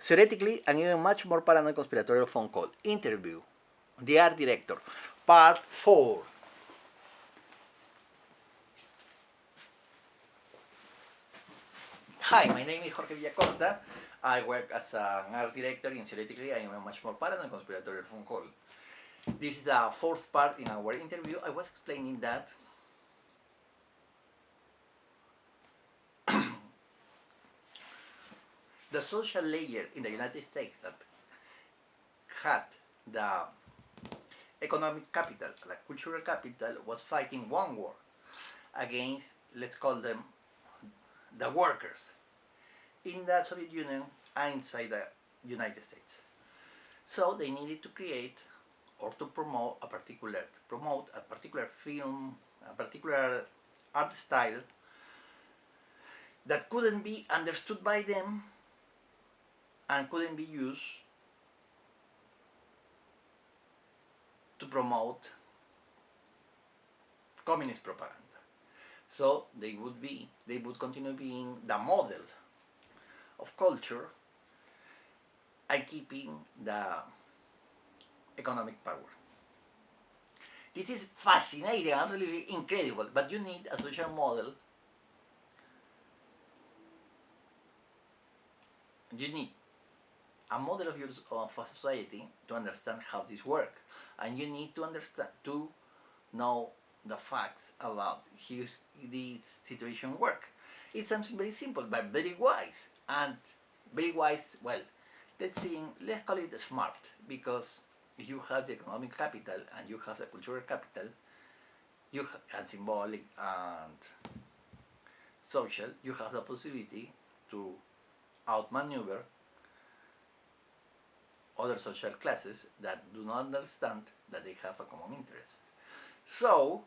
Theoretically, an even much more paranoid conspiratorial phone call. Interview. The art director. Part 4. Hi, my name is Jorge Villacorta. I work as an art director in Theoretically, I am a much more paranoid conspiratorial phone call. This is the fourth part in our interview. I was explaining that the social layer in the United States that had the economic capital, like cultural capital, was fighting one war against, let's call them, the workers in the Soviet Union and inside the United States. So they needed to create or to promote a particular film, a particular art style that couldn't be understood by them and couldn't be used to promote communist propaganda. So they would continue being the model of culture and keeping the economic power. This is fascinating, absolutely incredible, but you need a social model. You need a model of a society to understand how this works, and you need to know the facts about how this situation works. It's something very simple but very wise, and very wise. Well, let's call it smart, because if you have the economic capital and you have the cultural capital, and symbolic and social, you have the possibility to outmaneuver other social classes that do not understand that they have a common interest. So,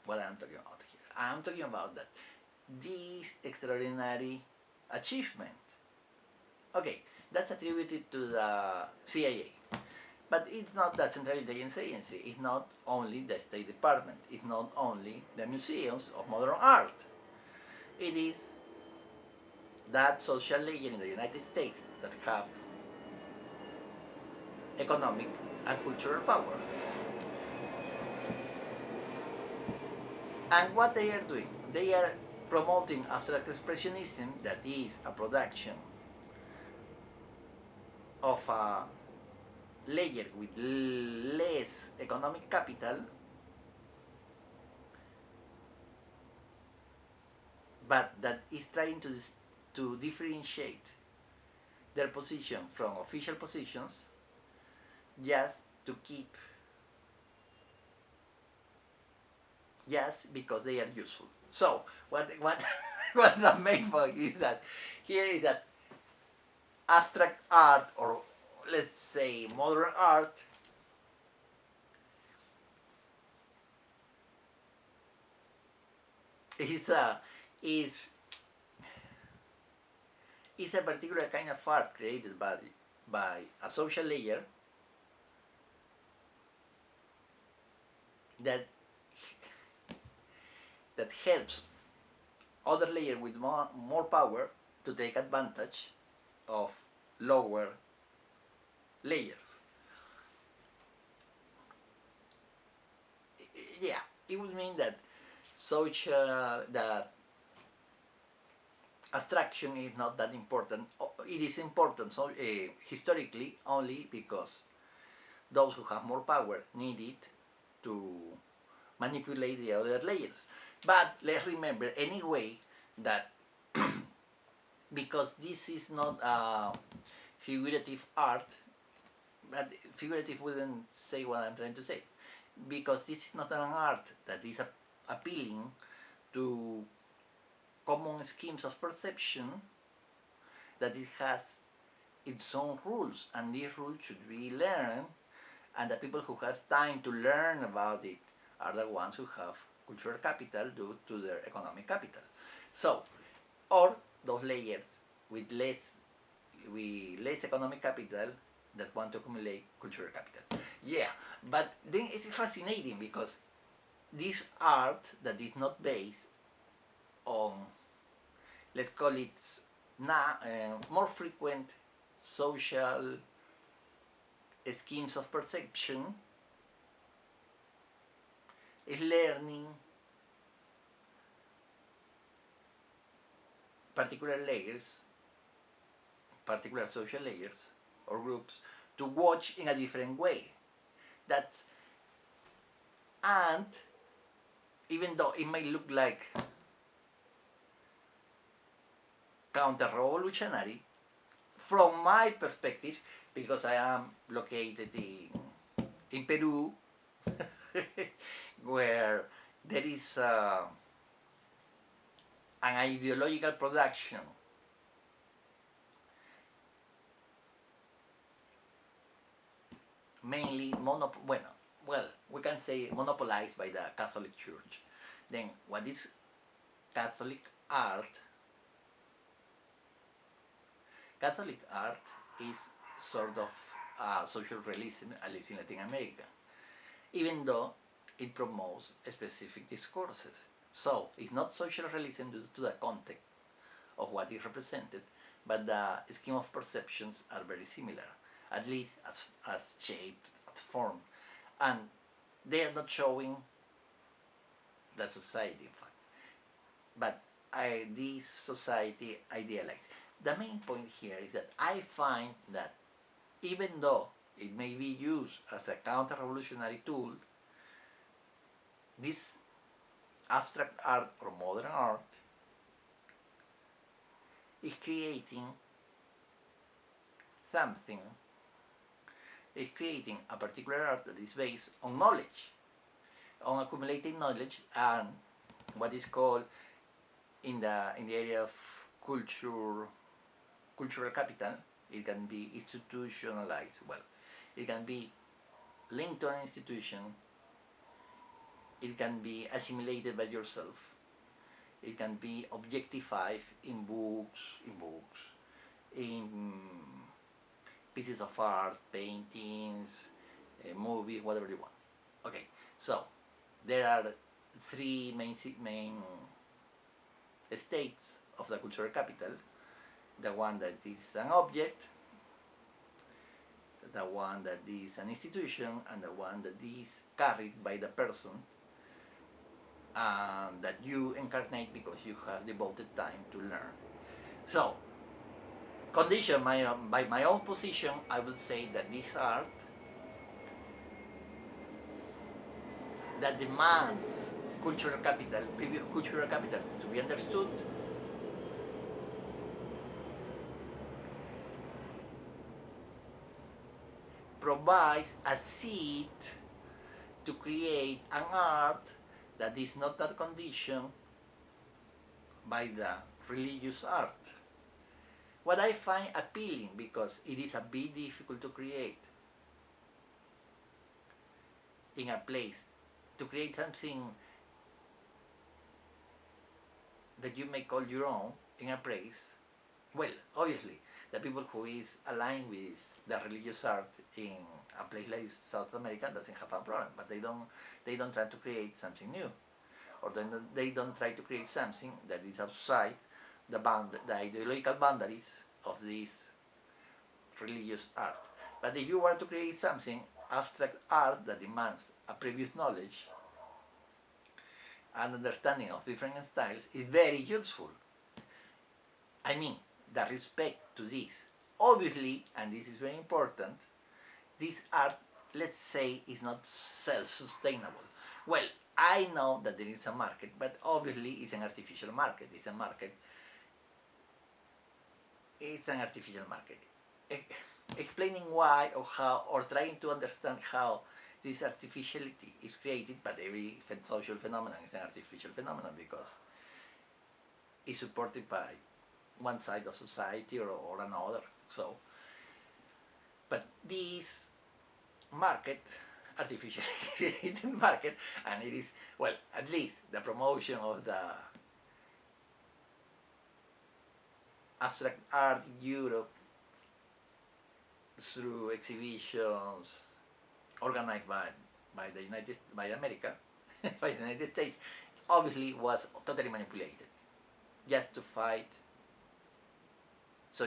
what I'm talking about here? I'm talking about that this extraordinary achievement. Okay, that's attributed to the CIA. But it's not the Central Intelligence Agency, it's not only the State Department, it's not only the museums of modern art. It is that social layer in the United States that have economic and cultural power. And what they are doing? They are promoting abstract expressionism, that is a production of a layer with less economic capital, but that is trying to differentiate their position from official positions just to keep, just because they are useful. So what what the main point is that here is that abstract art, or let's say modern art, is a particular kind of art created by a social layer that helps other layer with more power to take advantage of lower layers. Yeah, it would mean that that abstraction is not that important. It is important historically only because those who have more power need it to manipulate the other layers. But let's remember anyway that because this is not a figurative art, but figurative wouldn't say what I'm trying to say, because this is not an art that is appealing to common schemes of perception, that it has its own rules, and these rules should be learned, and the people who have time to learn about it are the ones who have cultural capital due to their economic capital. So, or those layers with less economic capital that want to accumulate cultural capital. Yeah, but then it is fascinating because this art that is not based on, let's call it more frequent social schemes of perception is learning particular layers, particular social layers or groups to watch in a different way. That, and even though it may look like counter-revolutionary, from my perspective, because I am located in Peru, where there is an ideological production mainly we can say monopolized by the Catholic Church. Then what is Catholic art? Catholic art is sort of social realism, at least in Latin America, even though it promotes specific discourses. So it's not social realism due to the context of what is represented, but the scheme of perceptions are very similar, at least as shaped, as formed, and they are not showing the society, in fact, but this society idealized. The main point here is that I find that even though it may be used as a counter-revolutionary tool, this abstract art or modern art is creating something, is creating a particular art that is based on knowledge, on accumulating knowledge, and what is called in the area of cultural capital, it can be institutionalized. Well, it can be linked to an institution, it can be assimilated by yourself, it can be objectified in books, in pieces of art, paintings, movies, whatever you want. Okay, so there are three main states of the cultural capital: the one that is an object, the one that is an institution, and the one that is carried by the person and that you incarnate because you have devoted time to learn. So, conditioned by my own position, I would say that this art that demands cultural capital, previous cultural capital, to be understood, provides a seed to create an art that is not that conditioned by the religious art. What I find appealing, because it is a bit difficult to create in a place, to create something that you may call your own in a place. Well, obviously, the people who is aligned with the religious art in a place like South America doesn't have a problem, but they don't try to create something new, or they don't try to create something that is outside the ideological boundaries of this religious art. But if you want to create something abstract art that demands a previous knowledge and understanding of different styles, is very useful. I mean, the respect to this. Obviously, and this is very important, this art, let's say, is not self-sustainable. Well, I know that there is a market, but obviously it's an artificial market. It's an artificial market. Explaining why or how, or trying to understand how this artificiality is created, but every social phenomenon is an artificial phenomenon because it's supported by one side of society or another. So, but this market, artificially created market, and it is, well, at least the promotion of the abstract art in Europe through exhibitions organized by America, by the United States, obviously was totally manipulated just to fight